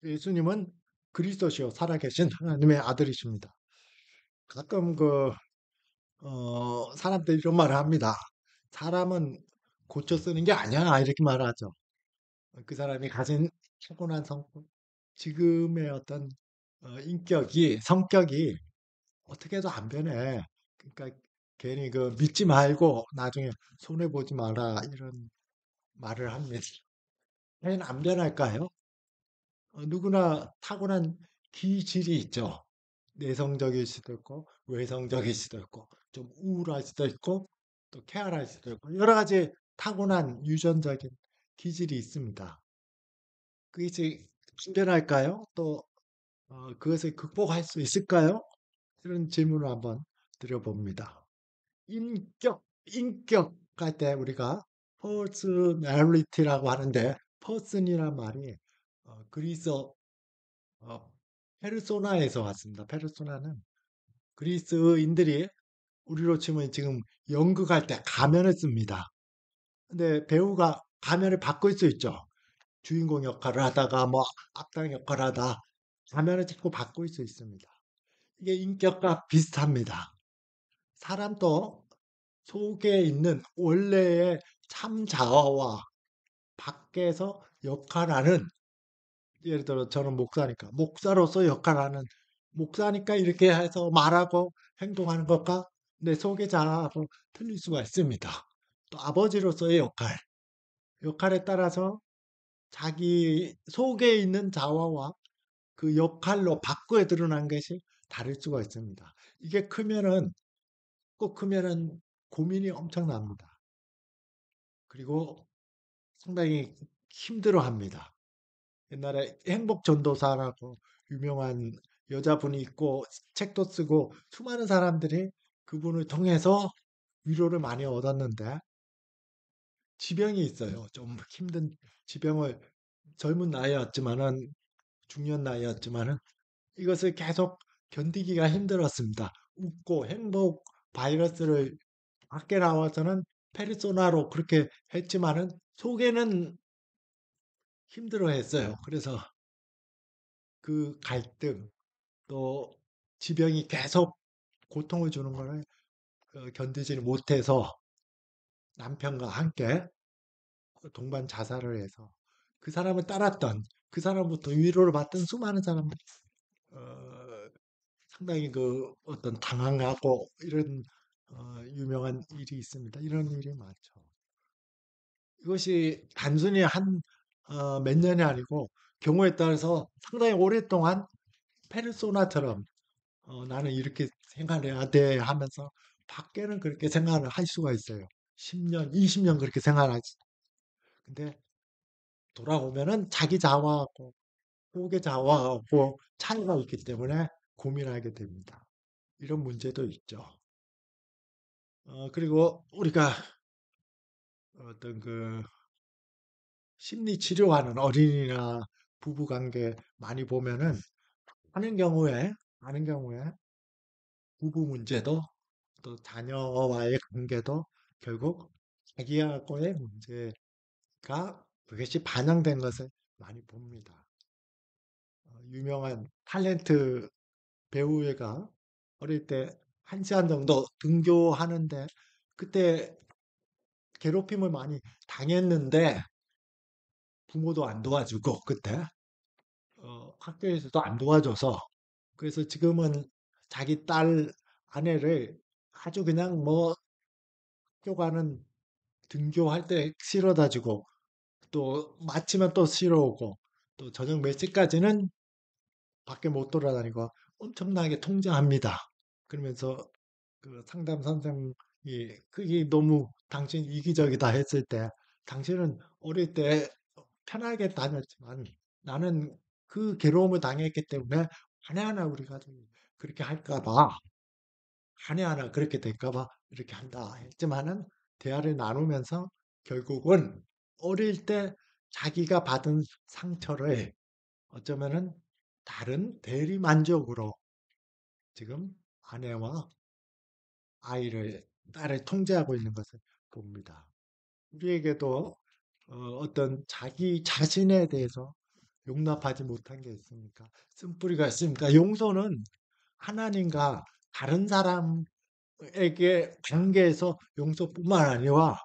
예수님은 그리스도시요 살아계신 하나님의 아들이십니다. 가끔 사람들이 이런 말을 합니다. 사람은 고쳐 쓰는 게 아니야. 이렇게 말하죠. 그 사람이 가진 타고난 지금의 어떤 성격이 어떻게 해도 안 변해. 그러니까 괜히 믿지 말고 나중에 손해보지 마라. 이런 말을 합니다. 과연 안 변할까요? 누구나 타고난 기질이 있죠. 내성적일 수도 있고, 외성적일 수도 있고, 좀 우울할 수도 있고, 또 쾌활할 수도 있고, 여러 가지 타고난 유전적인 기질이 있습니다. 그게 이제 분별할까요? 또, 그것을 극복할 수 있을까요? 이런 질문을 한번 드려봅니다. 인격 할 때 우리가 personality라고 하는데, person이란 말이 그리스 어, 페르소나에서 왔습니다. 페르소나는 그리스인들이 우리로 치면 지금 연극할 때 가면을 씁니다. 근데 배우가 가면을 바꿀 수 있죠. 주인공 역할을 하다가 뭐 악당 역할을 하다 가면을 자꾸 바꿀 수 있습니다. 이게 인격과 비슷합니다. 사람도 속에 있는 원래의 참 자아와 밖에서 역할하는 예를 들어 저는 목사니까 목사로서 역할하는 목사니까 이렇게 해서 말하고 행동하는 것과 내 속의 자아하고 틀릴 수가 있습니다. 또 아버지로서의 역할에 따라서 자기 속에 있는 자아와 그 역할로 밖에 드러난 것이 다를 수가 있습니다. 이게 꼭 크면은 고민이 엄청납니다. 그리고 상당히 힘들어합니다. 옛날에 행복전도사라고 유명한 여자분이 있고 책도 쓰고 수많은 사람들이 그분을 통해서 위로를 많이 얻었는데 지병이 있어요. 좀 힘든 지병을 젊은 나이였지만은 중년 나이였지만은 이것을 계속 견디기가 힘들었습니다. 웃고 행복 바이러스를 밖에 나와서는 페르소나로 그렇게 했지만은 속에는 힘들어했어요. 그래서 그 갈등 또 지병이 계속 고통을 주는 거를 견디지 못해서 남편과 함께 동반 자살을 해서 그 사람을 따랐던 그 사람부터 위로를 받던 수많은 사람들 어, 상당히 어떤 당황하고 이런 유명한 일이 있습니다. 이런 일이 많죠. 이것이 단순히 몇 년이 아니고 경우에 따라서 상당히 오랫동안 페르소나처럼 나는 이렇게 생활해야 돼 하면서 밖에는 그렇게 생활을 할 수가 있어요. 10년, 20년 그렇게 생활하지. 근데 돌아오면은 자기 자아하고 속의 자아하고 차이가 있기 때문에 고민하게 됩니다. 이런 문제도 있죠. 그리고 우리가 어떤 심리 치료하는 어린이나 부부 관계 많이 보면은 하는 경우에 부부 문제도 또 자녀와의 관계도 결국 자기하고의 문제가 그것이 반영된 것을 많이 봅니다. 유명한 탤런트 배우애가 어릴 때 한 시간 정도 등교하는데 그때 괴롭힘을 많이 당했는데 부모도 안 도와주고 그때 학교에서도 안 도와줘서 그래서 지금은 자기 딸 아내를 아주 그냥 뭐 학교 가는 등교할 때 실어다 주고 또 마치면 또 쉬러 오고 또 저녁 몇 시까지는 밖에 못 돌아다니고 엄청나게 통제합니다. 그러면서 그 상담 선생이 그게 너무 당신 이기적이다 했을 때 당신은 어릴 때 편하게 다녔지만 나는 그 괴로움을 당했기 때문에 하나하나 우리 가족이 그렇게 할까 봐 하나하나 그렇게 될까 봐 이렇게 한다 했지만은 대화를 나누면서 결국은 어릴 때 자기가 받은 상처를 어쩌면은 다른 대리 만족으로 지금 아내와 딸을 통제하고 있는 것을 봅니다. 우리에게도 어떤 자기 자신에 대해서 용납하지 못한 게 있습니까? 쓴뿌리가 있습니까? 용서는 하나님과 다른 사람에게 관계에서 용서뿐만 아니라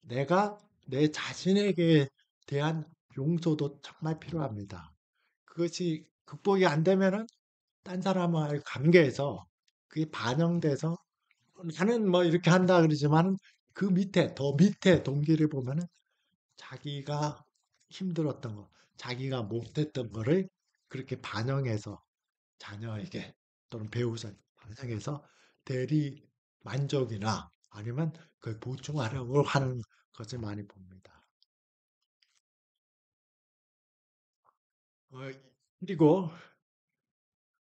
내가 내 자신에게 대한 용서도 정말 필요합니다. 그것이 극복이 안 되면은 딴 사람과의 관계에서 그게 반영돼서 나는 뭐 이렇게 한다 그러지만 그 밑에 더 밑에 동기를 보면은 자기가 힘들었던 거, 자기가 못했던 거를 그렇게 반영해서 자녀에게 또는 배우자에게 반영해서 대리 만족이나 아니면 그걸 보충하려고 하는 것을 많이 봅니다. 어, 그리고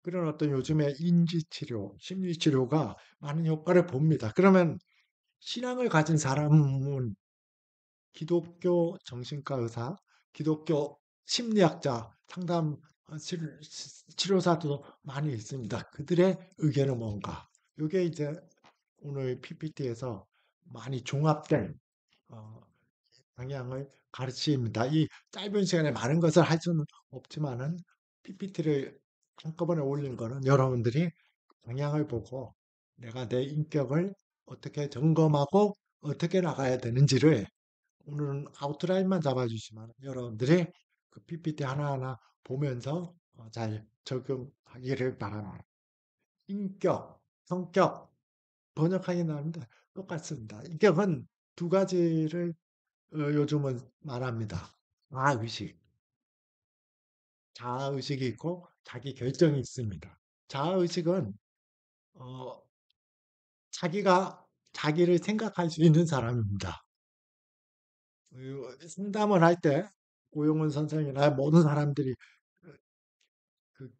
그런 어떤 요즘의 인지치료, 심리치료가 많은 효과를 봅니다. 그러면 신앙을 가진 사람은 기독교 정신과 의사, 기독교 심리학자, 상담 치료사도 많이 있습니다. 그들의 의견은 뭔가? 이게 이제 오늘 PPT에서 많이 종합된 어, 방향을 가르칩니다. 이 짧은 시간에 많은 것을 할 수는 없지만은 PPT를 한꺼번에 올린 거는 여러분들이 방향을 보고 내가 내 인격을 어떻게 점검하고 어떻게 나가야 되는지를 오늘은 아웃라인만 잡아주시면 여러분들이 그 PPT 하나하나 보면서 잘 적용하기를 바랍니다. 인격, 성격, 번역하기 나름대 똑같습니다. 인격은 두 가지를 요즘은 말합니다. 자아의식, 자아의식이 있고 자기 결정이 있습니다. 자아의식은 어, 자기가 자기를 생각할 수 있는 사람입니다. 상담을 할 때 고용훈 선생이나 모든 사람들이 그,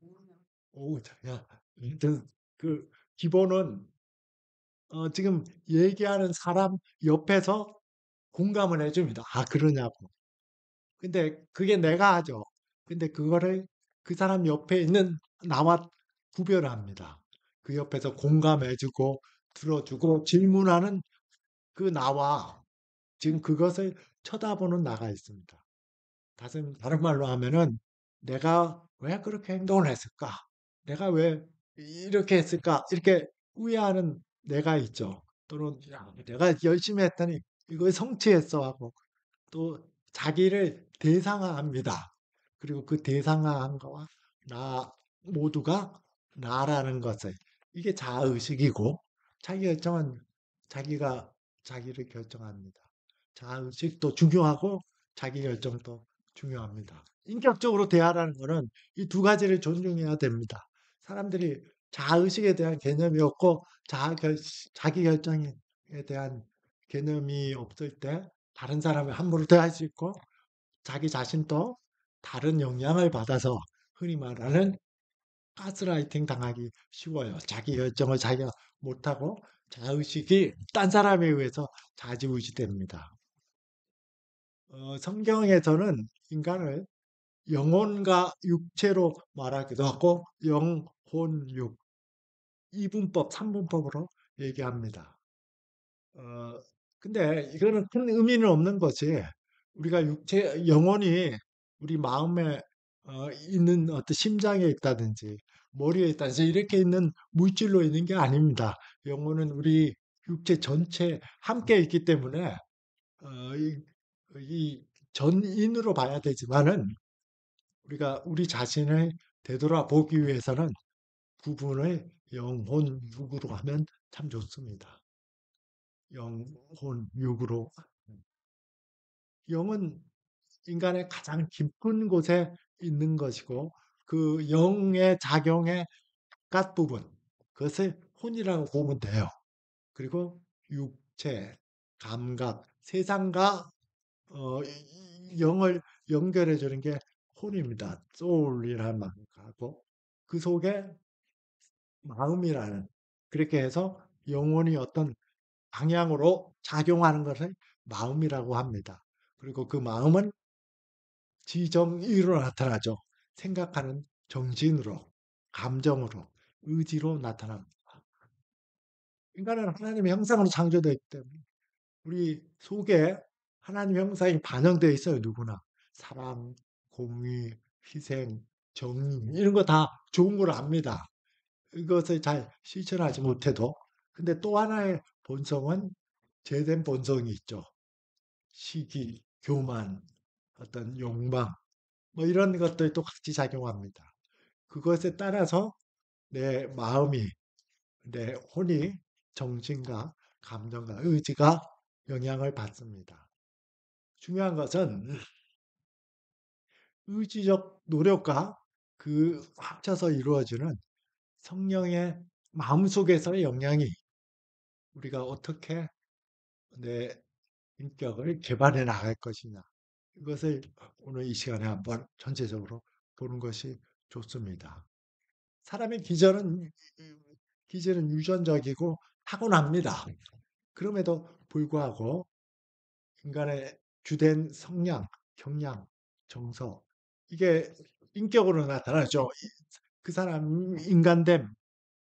오, 야, 그 기본은 지금 얘기하는 사람 옆에서 공감을 해줍니다. 아, 그러냐고. 근데 그게 내가 하죠. 근데 그거를 그 사람 옆에 있는 나와 구별합니다. 그 옆에서 공감해주고 들어주고 질문하는 그 나와 지금 그것을 쳐다보는 나가 있습니다. 다른 말로 하면은 내가 왜 그렇게 행동을 했을까? 내가 왜 이렇게 했을까? 이렇게 후회하는 내가 있죠. 또는 야, 내가 열심히 했더니 이걸 성취했어 하고 또 자기를 대상화합니다. 그리고 그 대상화한 거와 나 모두가 나라는 것을 이게 자아의식이고 자기 결정은 자기가 자기를 결정합니다. 자아의식도 중요하고 자기 결정도 중요합니다. 인격적으로 대하라는 것은 이 두 가지를 존중해야 됩니다. 사람들이 자아의식에 대한 개념이 없고 자기 결정에 대한 개념이 없을 때 다른 사람을 함부로 대할 수 있고 자기 자신도 다른 영향을 받아서 흔히 말하는 가스라이팅 당하기 쉬워요. 자기 결정을 자기가 못하고 자의식이 딴 사람에 의해서 좌지우지됩니다. 성경에서는 인간을 영혼과 육체로 말하기도 하고 영혼, 육, 이분법, 삼분법으로 얘기합니다. 어, 근데 이거는 큰 의미는 없는 것이 우리가 영혼이 우리 마음에 있는 어떤 심장에 있다든지 머리에 있다든지 이렇게 있는 물질로 있는 게 아닙니다. 영혼은 우리 육체 전체 함께 있기 때문에 이 전인으로 봐야 되지만은 우리가 우리 자신을 되돌아보기 위해서는 구분을 영혼, 육으로 하면 참 좋습니다. 영혼, 육으로. 영은 인간의 가장 깊은 곳에 있는 것이고 그 영의 작용의 바깥 부분, 그것을 혼이라고 보면 돼요. 그리고 육체, 감각, 세상과 영을 연결해 주는 게 혼입니다. soul이라는 말하고 그 속에 마음이라는 그렇게 해서 영혼이 어떤 방향으로 작용하는 것을 마음이라고 합니다. 그리고 그 마음은 지정의로 나타나죠. 생각하는 정신으로, 감정으로, 의지로 나타납니다. 인간은 하나님의 형상으로 창조되어 있기 때문에 우리 속에 하나님 형상이 반영되어 있어요. 누구나. 사랑, 공의, 희생, 정의 이런 거 다 좋은 걸 압니다. 이것을 잘 실천하지 못해도. 근데 또 하나의 본성은 제된 본성이 있죠. 시기, 교만, 어떤 욕망, 뭐 이런 것들도 같이 작용합니다. 그것에 따라서 내 마음이, 내 혼이, 정신과 감정과 의지가 영향을 받습니다. 중요한 것은 의지적 노력과 그 합쳐서 이루어지는 성령의 마음속에서의 영향이 우리가 어떻게 내 인격을 개발해 나갈 것이냐. 이것을 오늘 이 시간에 한번 전체적으로 보는 것이 좋습니다. 사람의 기질은 유전적이고 타고납니다. 그럼에도 불구하고 인간의 주된 성향, 경향, 정서 이게 인격으로 나타나죠. 그 사람 인간됨,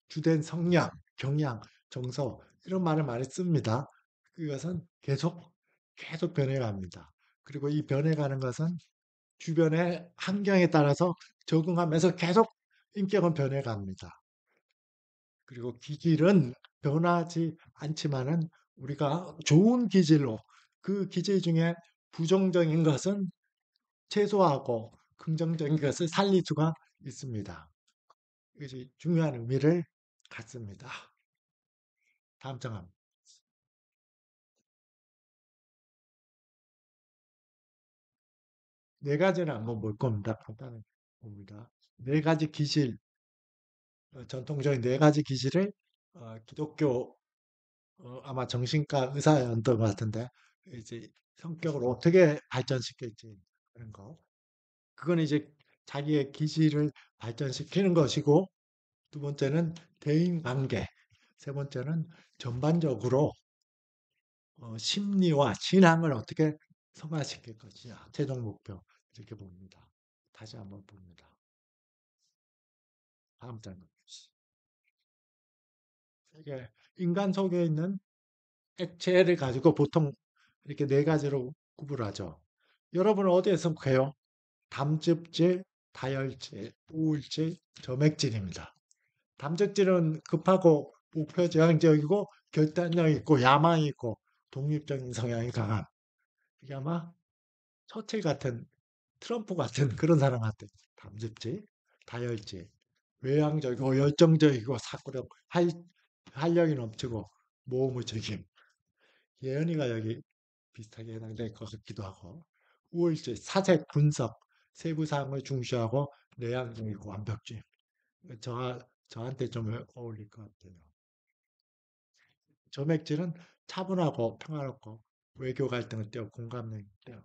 주된 성향, 경향, 정서 이런 말을 많이 씁니다. 그것은 계속 변해갑니다. 그리고 이 변해가는 것은 주변의 환경에 따라서 적응하면서 계속 인격은 변해갑니다. 그리고 기질은 변하지 않지만은 우리가 좋은 기질로 그 기질 중에 부정적인 것은 최소화하고 긍정적인 것을 살릴 수가 있습니다. 이것이 중요한 의미를 갖습니다. 다음 장합. 네 가지는 한번 볼 겁니다. 간단히 봅니다. 네 가지 기질, 전통적인 네 가지 기질을 기독교 아마 정신과 의사였던 것 같은데 이제 성격을 어떻게 발전시킬지 그런 거. 그건 이제 자기의 기질을 발전시키는 것이고 두 번째는 대인 관계, 세 번째는 전반적으로 심리와 신앙을 어떻게 성화시킬 것이냐, 최종 목표 이렇게 봅니다. 다시 한번 봅니다. 다음 장면. 이게 인간 속에 있는 액체를 가지고 보통 이렇게 네 가지로 구분하죠. 여러분은 어디에 속해요? 담즙질, 다혈질, 우울질, 점액질입니다. 담즙질은 급하고 목표지향적이고 결단력 있고 야망이 있고 독립적인 성향이 강한 이게 아마 처칠 같은 트럼프 같은 그런 사람 같은 담즙질, 다혈질, 외향적이고 열정적이고 사고력, 활력이 넘치고 모험의 즐김. 예언이가 여기 비슷하게 해당될 것 같기도 하고 우월질, 사색, 분석, 세부 사항을 중시하고 내향적이고 완벽주의. 저한테 좀 어울릴 것 같아요. 점액질은 차분하고 평화롭고 외교 갈등을 띄워 공감력 띄워.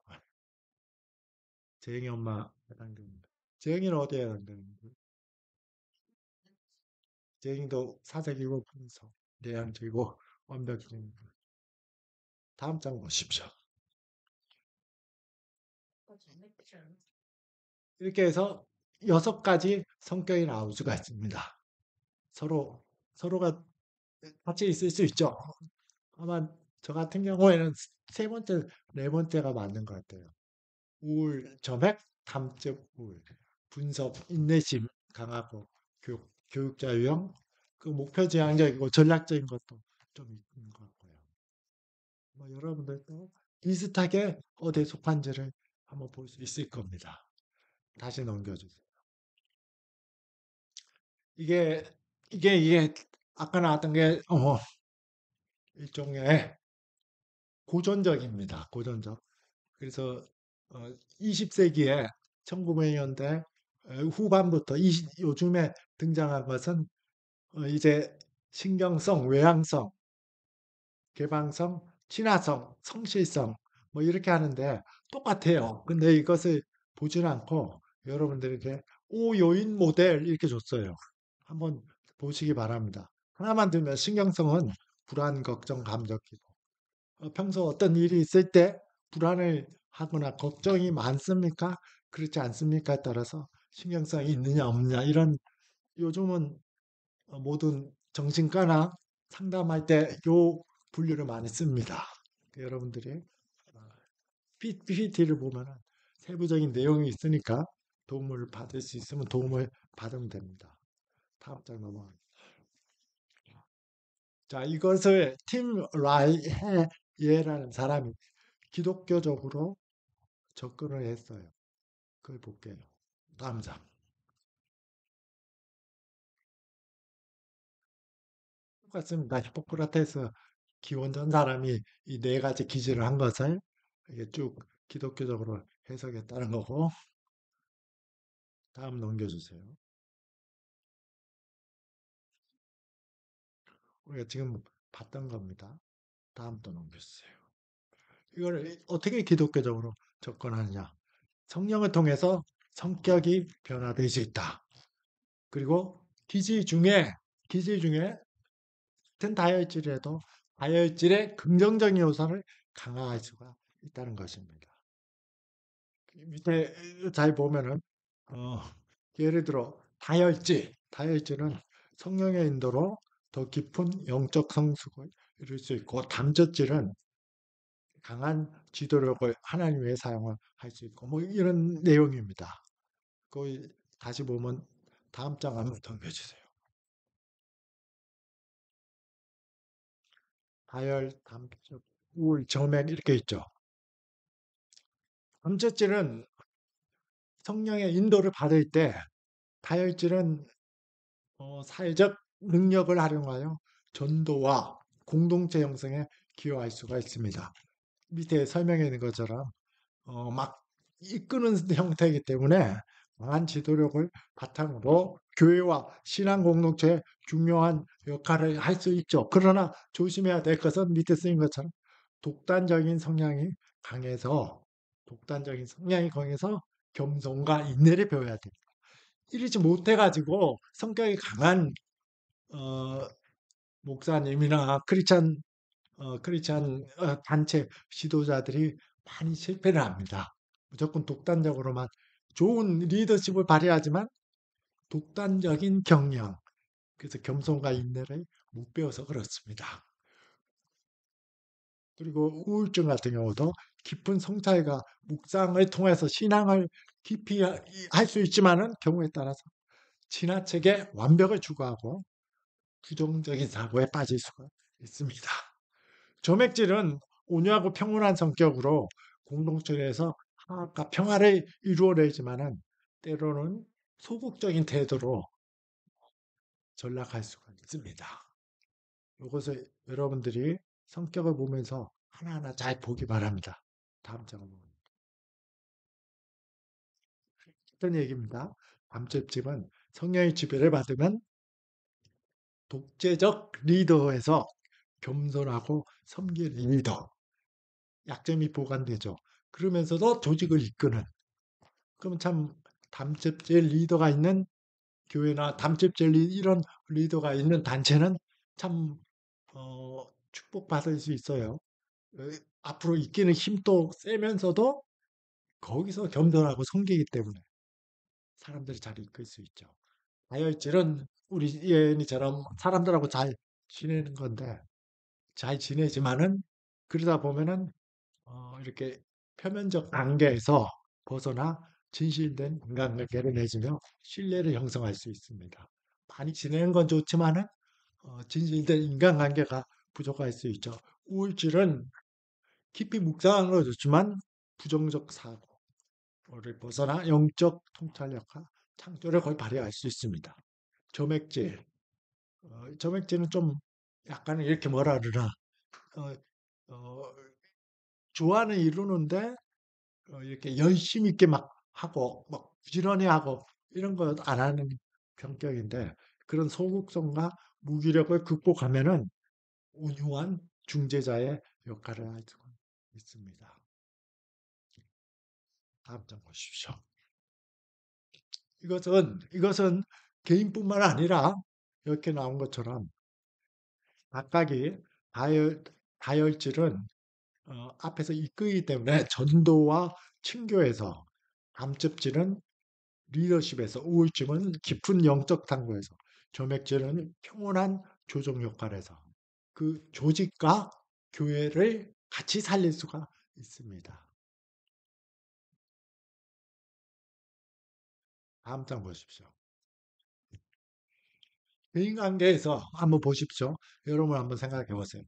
재영이 엄마 해당됩니다. 재영이는 어디에 해당되는 거예요? 재영이도 사색이고 분석, 내향적이고 완벽주의. 다음 장 보십시오. 이렇게 해서 여섯 가지 성격이 나올 수가 있습니다. 서로 서로가 같이 있을 수 있죠. 아마 저 같은 경우에는 세 번째, 네 번째가 맞는 것 같아요. 우울, 점액, 담즙, 우울, 분석, 인내심 강하고 교육자 유형, 그 목표 지향적이고 전략적인 것도 좀 있는 것 같고요. 뭐 여러분들도 비슷하게 어디에 속한지를 한번 볼 수 있을 겁니다. 다시 넘겨주세요. 이게 이게 아까 나왔던 게 일종의 고전적입니다. 고전적. 그래서 20세기에 1900년대 후반부터 요즘에 등장한 것은 이제 신경성, 외향성, 개방성, 친화성, 성실성 뭐 이렇게 하는데 똑같아요. 근데 이것을 보지는 않고 여러분들에게 5요인 모델 이렇게 줬어요. 한번 보시기 바랍니다. 하나만 들면 신경성은 불안, 걱정, 감정, 기복. 평소 어떤 일이 있을 때 불안을 하거나 걱정이 많습니까? 그렇지 않습니까? 따라서 신경성이 있느냐 없느냐 이런 요즘은 모든 정신과나 상담할 때 요 분류를 많이 씁니다. 여러분들이 PPT를 보면 세부적인 내용이 있으니까 도움을 받을 수 있으면 도움을 받으면 됩니다. 다음 장 넘어가. 자, 이것을 팀 라이헤예라는 사람이 기독교적으로 접근을 했어요. 그걸 볼게요. 다음 장. 똑같습니다. 히포크라테스 기원전 사람이 이 네 가지 기지를 한 것을 이게 쭉 기독교적으로 해석했다는 거고. 다음 넘겨주세요. 우리가 지금 봤던 겁니다. 다음 또 넘겨주세요. 이걸 어떻게 기독교적으로 접근하느냐. 성령을 통해서 성격이 변화될 수 있다. 그리고 기지 중에 같은 다혈질에도 다혈질의 긍정적인 요소를 강화할 수가 있다는 것입니다. 밑에 잘 보면은 어, 예를 들어 다혈질은 성령의 인도로 더 깊은 영적 성숙을 이룰 수 있고 담젖질은 강한 지도력을 하나님 외에 사용을 할 수 있고 뭐 이런 내용입니다. 거기 다시 보면 다음 장 한번 넘겨주세요. 다혈, 담적, 우울, 점액 이렇게 있죠. 담젖질은 성령의 인도를 받을 때 다혈질은 사회적 능력을 활용하여 전도와 공동체 형성에 기여할 수가 있습니다. 밑에 설명해 있는 것처럼 막 이끄는 형태이기 때문에 강한 지도력을 바탕으로 교회와 신앙 공동체에 중요한 역할을 할 수 있죠. 그러나 조심해야 될 것은 밑에 쓰인 것처럼 독단적인 성향이 강해서 겸손과 인내를 배워야 됩니다. 이러지 못해가지고 성격이 강한 어, 목사님이나 크리스찬 단체 지도자들이 많이 실패를 합니다. 무조건 독단적으로만 좋은 리더십을 발휘하지만 독단적인 경영, 그래서 겸손과 인내를 못 배워서 그렇습니다. 그리고 우울증 같은 경우도 깊은 성찰과 묵상을 통해서 신앙을 깊이 할 수 있지만은 경우에 따라서 지나치게 완벽을 추구하고 부정적인 사고에 빠질 수가 있습니다. 점액질은 온유하고 평온한 성격으로 공동체 내에서 화합과 평화를 이루어내지만은 때로는 소극적인 태도로 전락할 수가 있습니다. 이것을 여러분들이 성격을 보면서 하나하나 잘 보기 바랍니다. 다음 장을 보면 어떤 얘기입니다. 밤집집은 성령의 지배를 받으면 독재적 리더에서 겸손하고 섬기는 리더, 약점이 보완되죠. 그러면서도 조직을 이끄는. 그럼 참 담즙질 리더가 있는 교회나 담즙질 이런 리더가 있는 단체는 참 축복받을 수 있어요. 어, 앞으로 이끄는 힘도 세면서도 거기서 겸손하고 섬기기 때문에 사람들이 잘 이끌 수 있죠. 다혈질은 우리 예은이처럼 사람들하고 잘 지내는 건데 잘 지내지만은 그러다 보면은 이렇게 표면적 단계에서 벗어나 진실된 인간관계를 맺으며 신뢰를 형성할 수 있습니다. 많이 지내는 건 좋지만은 진실된 인간관계가 부족할 수 있죠. 우울질은 깊이 묵상하는 건 좋지만 부정적 사고를 벗어나 영적 통찰력과 창조를 거의 발휘할 수 있습니다. 점액질, 점액질은 좀 약간 이렇게 뭐라 그러나 어, 어, 좋아는 이루는데 이렇게 열심히 있게 막 하고 막 부지런히 하고 이런 거 안 하는 성격인데 그런 소극성과 무기력을 극복하면은 온유한 중재자의 역할을 할 수가 있습니다. 다음 장 보십시오. 이것은 개인뿐만 아니라 이렇게 나온 것처럼 각각이 다혈 다혈질은 앞에서 이끄기 때문에 전도와 친교에서 담즙질은 리더십에서 우울증은 깊은 영적 탐구에서 점액질은 평온한 조정 역할에서 그 조직과 교회를 같이 살릴 수가 있습니다. 다음 장 보십시오. 대인관계에서 한번 보십시오. 여러분 한번 생각해 보세요.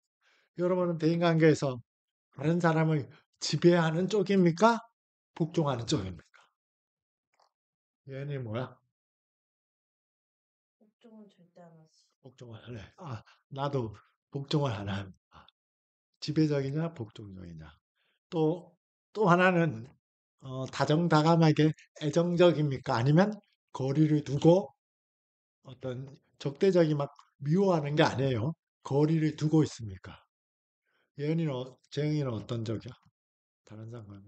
여러분은 대인관계에서 다른 사람을 지배하는 쪽입니까? 복종하는 쪽입니까? 얘는 뭐야? 복종은 절대 안 하지. 복종을 하네. 아, 나도 복종을 하나 합니다. 지배적이냐, 복종적이냐. 또, 또 하나는, 다정다감하게 애정적입니까? 아니면 거리를 두고 어떤 적대적이 막 미워하는 게 아니에요. 거리를 두고 있습니까? 재영이는 어떤 적이야? 다른 사람을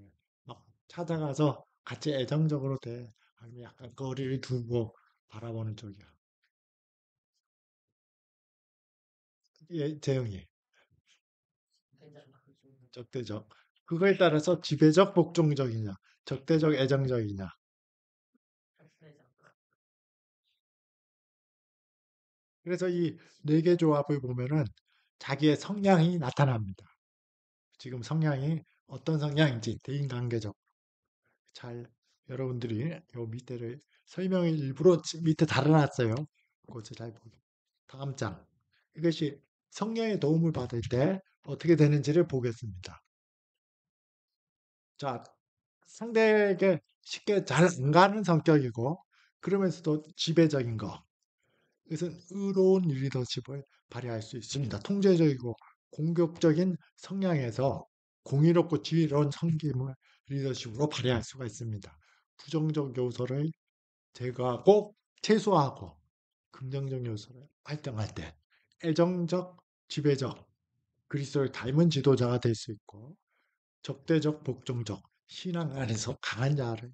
막 찾아가서 같이 애정적으로 돼. 아니면 약간 거리를 두고 바라보는 쪽이야. 예, 재영이. 적대적. 그거에 따라서 지배적, 복종적이냐, 적대적, 애정적이냐. 그래서 이 네 개 조합을 보면은 자기의 성향이 나타납니다. 지금 성향이 어떤 성향인지 대인관계적 잘 여러분들이 요 밑에를 설명을 일부러 밑에 달아놨어요. 그것을 잘 보기. 다음 장. 이것이 성령의 도움을 받을 때 어떻게 되는지를 보겠습니다. 자, 상대에게 쉽게 잘 안 가는 성격이고 그러면서도 지배적인 거. 이것은 의로운 리더십을 발휘할 수 있습니다. 통제적이고 공격적인 성향에서 공의롭고 지혜로운 섬김을 리더십으로 발휘할 수가 있습니다. 부정적 요소를 제거하고 최소화하고 긍정적 요소를 활성화할 때 애정적, 지배적, 그리스도를 닮은 지도자가 될 수 있고 적대적, 복종적, 신앙 안에서 강한 자를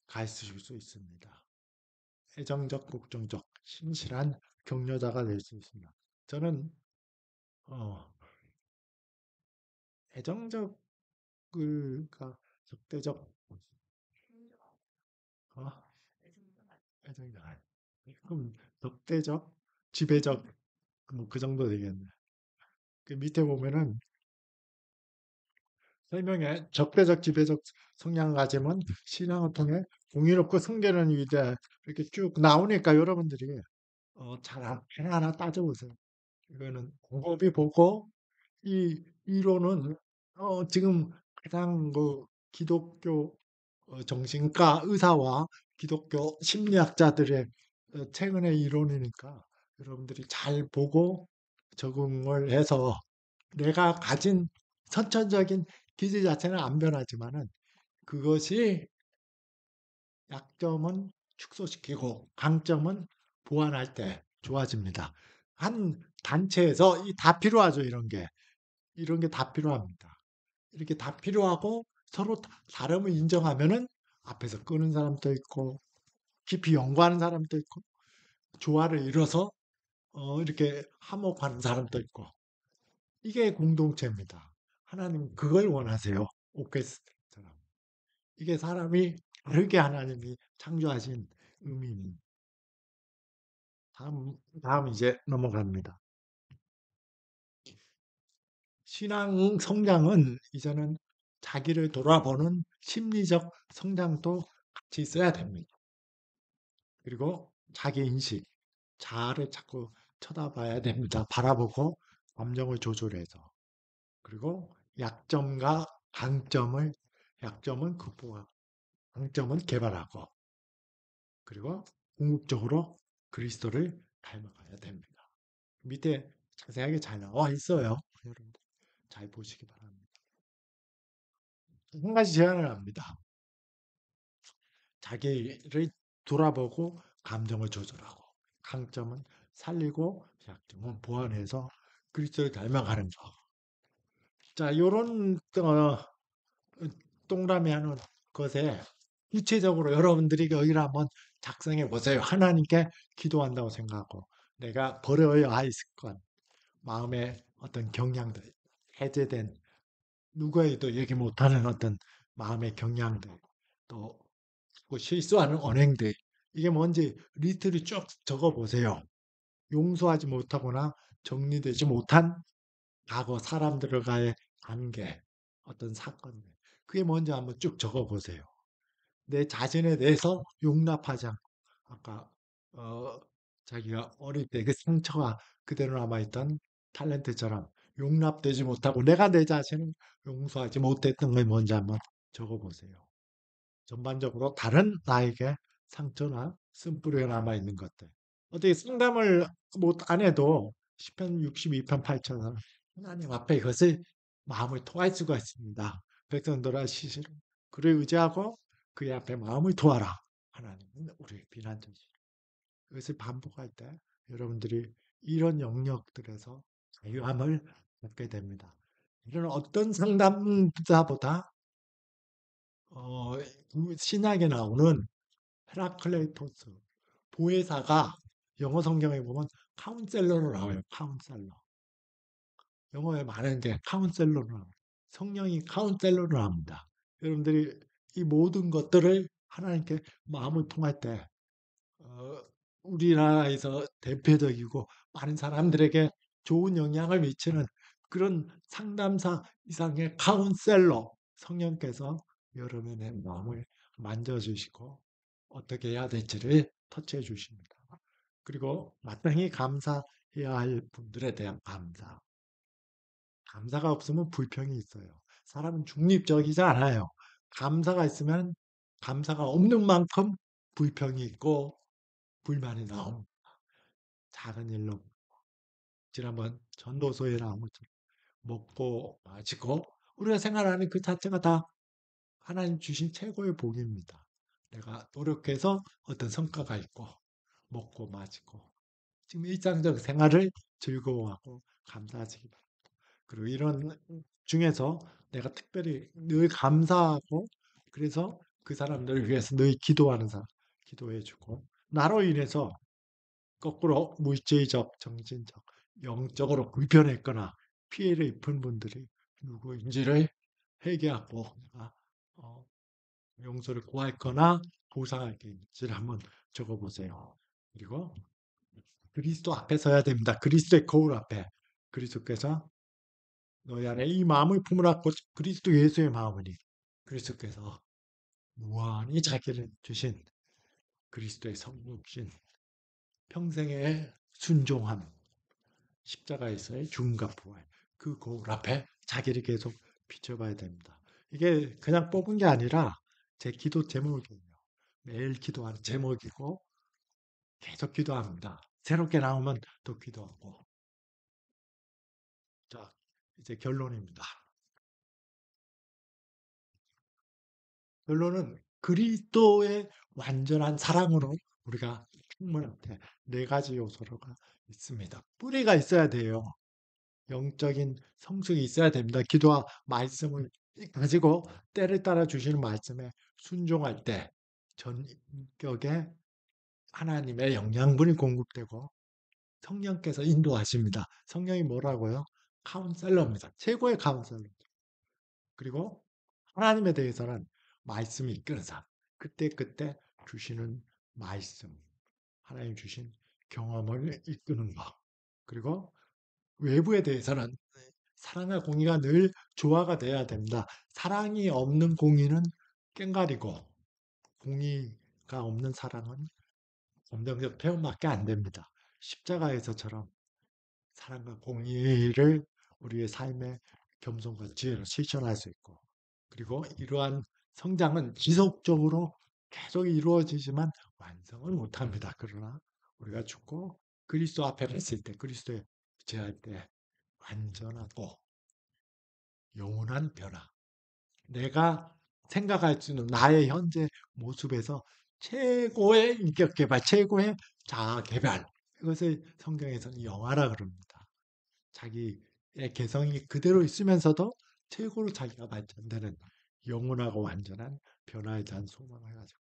가르칠 수 있습니다. 애정적, 복종적, 신실한 격려자가 될 수 있습니다. 저는 어, 애정적을까 적대적 어, 애정적 그럼 적대적, 지배적 뭐 그 정도 되겠네. 그 밑에 보면은 설명에 적대적, 지배적 성향을 가지면 신앙을 통해 공의롭고 성결한 위대 이렇게 쭉 나오니까 여러분들이 잘 하나하나 따져보세요. 이거는 곰곰이 보고 이 이론은 지금 가장 그 기독교 정신과 의사와 기독교 심리학자들의 최근의 이론이니까 여러분들이 잘 보고 적응을 해서 내가 가진 선천적인 기질 자체는 안 변하지만은 그것이 약점은 축소시키고 강점은 보완할 때 좋아집니다. 한 단체에서 다 필요하죠, 이런 게. 이런 게 다 필요합니다. 이렇게 다 필요하고 서로 다름을 인정하면은 앞에서 끄는 사람도 있고 깊이 연구하는 사람도 있고 조화를 이뤄서 이렇게 화목하는 사람도 있고 이게 공동체입니다. 하나님 그걸 원하세요. 오케스트라처럼. 이게 사람이 다르게 하나님이 창조하신 의미입니다. 다음 이제 넘어갑니다. 신앙 성장은 이제는 자기를 돌아보는 심리적 성장도 같이 있어야 됩니다. 그리고 자기 인식, 자아를 자꾸 쳐다봐야 됩니다. 바라보고 감정을 조절해서. 그리고 약점과 강점을, 약점은 극복하고, 강점은 개발하고, 그리고 궁극적으로 그리스도를 닮아가야 됩니다. 밑에 자세하게 잘 나와 있어요. 여러분들 잘 보시기 바랍니다. 한 가지 제안을 합니다. 자기를 돌아보고 감정을 조절하고 강점은 살리고 약점은 보완해서 그리스도를 닮아가는 거. 자, 요런 동그라미 하는 것에 구체적으로 여러분들이 여기를 한번 작성해 보세요. 하나님께 기도한다고 생각하고 내가 버려야 할 습관, 마음의 어떤 경향들, 해제된 누구에도 얘기 못하는 어떤 마음의 경향들, 또 실수하는 언행들, 이게 뭔지 리스트를 쭉 적어 보세요. 용서하지 못하거나 정리되지 못한 과거 사람들과의 관계, 어떤 사건들, 그게 뭔지 한번 쭉 적어 보세요. 내 자신에 대해서 용납하지 않고 아까 어, 자기가 어릴 때 그 상처가 그대로 남아있던 탤런트처럼 용납되지 못하고 내가 내 자신을 용서하지 못했던 게 뭔지 한번 적어보세요. 전반적으로 다른 나에게 상처나 쓴뿌리가 남아있는 것들. 어떻게 상담을 못 안 해도 시편 62편 8절은 하나님 앞에 이것을 마음을 토할 수가 있습니다. 백성들아 시시로 그를 의지하고 그의 앞에 마음을 토하라. 하나님은 우리의避難저지. 이것을 반복할 때 여러분들이 이런 영역들에서 자유함을 갖게 됩니다. 이런 어떤 상담자보다 어, 신약에 나오는 헤라클레이토스 보혜사가 영어 성경에 보면 카운셀러로 나와요. 카운셀러. 영어에 많은 게 카운셀러로 나와요. 성령이 카운셀러로 나옵니다. 여러분들이 이 모든 것들을 하나님께 마음을 통할 때 어, 우리나라에서 대표적이고 많은 사람들에게 좋은 영향을 미치는 그런 상담사 이상의 카운셀러 성령께서 여러분의 마음을 만져주시고 어떻게 해야 될지를 터치해 주십니다. 그리고 마땅히 감사해야 할 분들에 대한 감사. 감사가 없으면 불평이 있어요. 사람은 중립적이지 않아요. 감사가 있으면 감사가 없는 만큼 불평이 있고 불만이 나옵니다. 작은 일로 지난번 전도서에 나온 것처럼 먹고 마시고 우리가 생활하는 그 자체가 다 하나님 주신 최고의 복입니다. 내가 노력해서 어떤 성과가 있고 먹고 마시고 지금 일상적 생활을 즐거워하고 감사하시기 바랍니다. 그리고 이런 중에서 내가 특별히 늘 감사하고 그래서 그 사람들을 위해서 늘 기도하는 사람 기도해주고 나로 인해서 거꾸로 물질적, 정신적, 영적으로 불편했거나 피해를 입은 분들이 누구인지를 회개하고 내가 어, 용서를 구할 거나 보상할 게 있는지를 한번 적어보세요. 그리고 그리스도 앞에 서야 됩니다. 그리스도의 거울 앞에. 그리스도께서 너희 안에 이 마음을 품으라 그리스도 예수의 마음이니 그리스도께서 무한히 자기를 주신 그리스도의 성육신 평생의 순종함 십자가에서의 죽음과 부활 그 거울 앞에 자기를 계속 비춰봐야 됩니다. 이게 그냥 뽑은 게 아니라 제 기도 제목이에요. 매일 기도하는 제목이고 계속 기도합니다. 새롭게 나오면 또 기도하고 자 이제 결론입니다. 결론은 그리스도의 완전한 사랑으로 우리가 충분한데 네 가지 요소가 있습니다. 뿌리가 있어야 돼요. 영적인 성숙이 있어야 됩니다. 기도와 말씀을 가지고 때를 따라 주시는 말씀에 순종할 때 전격에 하나님의 영양분이 공급되고 성령께서 인도하십니다. 성령이 뭐라고요? 카운셀러입니다. 최고의 카운셀러. 그리고 하나님에 대해서는 말씀이 이끄는 삶. 그때그때 주시는 말씀. 하나님 주신 경험을 이끄는 것. 그리고 외부에 대해서는 사랑과 공의가 늘 조화가 돼야 됩니다. 사랑이 없는 공의는 꽹가리고 공의가 없는 사랑은 감정적 표현밖에 안 됩니다. 십자가에서처럼 사랑과 공의를 우리의 삶의 겸손과 지혜로 실천할 수 있고 그리고 이러한 성장은 지속적으로 계속 이루어지지만 완성을 못합니다. 그러나 우리가 죽고 그리스도 앞에 섰을 때 그리스도에 제할 때 완전하고 영원한 변화. 내가 생각할 수 있는 나의 현재 모습에서 최고의 인격 개발, 최고의 자아 개발. 이것을 성경에서는 영화라 그럽니다. 자기의 개성이 그대로 있으면서도 최고로 자기가 발전되는 영원하고 완전한 변화에 대한 소망을 가지고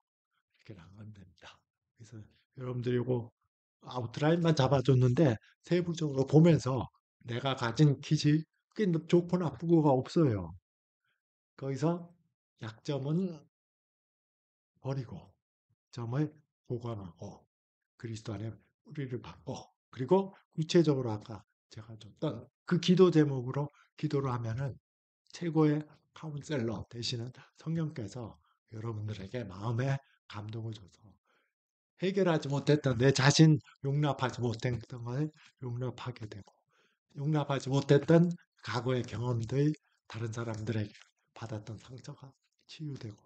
이렇게 나가면 됩니다. 그래서 여러분들이 이거 아웃라인만 잡아줬는데 세부적으로 보면서 내가 가진 기질, 그게 좋고 나쁘고가 없어요. 거기서 약점은 버리고 점을 보관하고 그리스도 안에 뿌리를 받고 그리고 구체적으로 아까 제가 줬던 그 기도 제목으로 기도를 하면은 최고의 카운셀러 되시는 성령께서 여러분들에게 마음에 감동을 줘서 해결하지 못했던 내 자신 용납하지 못했던 걸 용납하게 되고 용납하지 못했던 과거의 경험들 다른 사람들에게 받았던 상처가 치유되고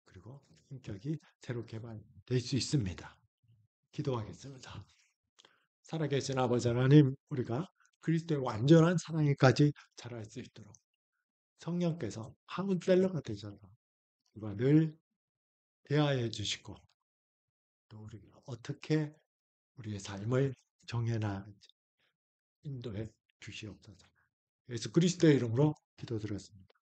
그리고 인격이 새로 개발될 수 있습니다. 기도하겠습니다. 살아계신 아버지 하나님, 우리가 그리스도의 완전한 사랑에까지 자랄 수 있도록 성령께서 카운셀러가 되셔서 우리가 늘 대하여 주시고 또 우리가 어떻게 우리의 삶을 정해나갈지 인도해 주시옵소서. 예수 그리스도의 이름으로 기도드렸습니다.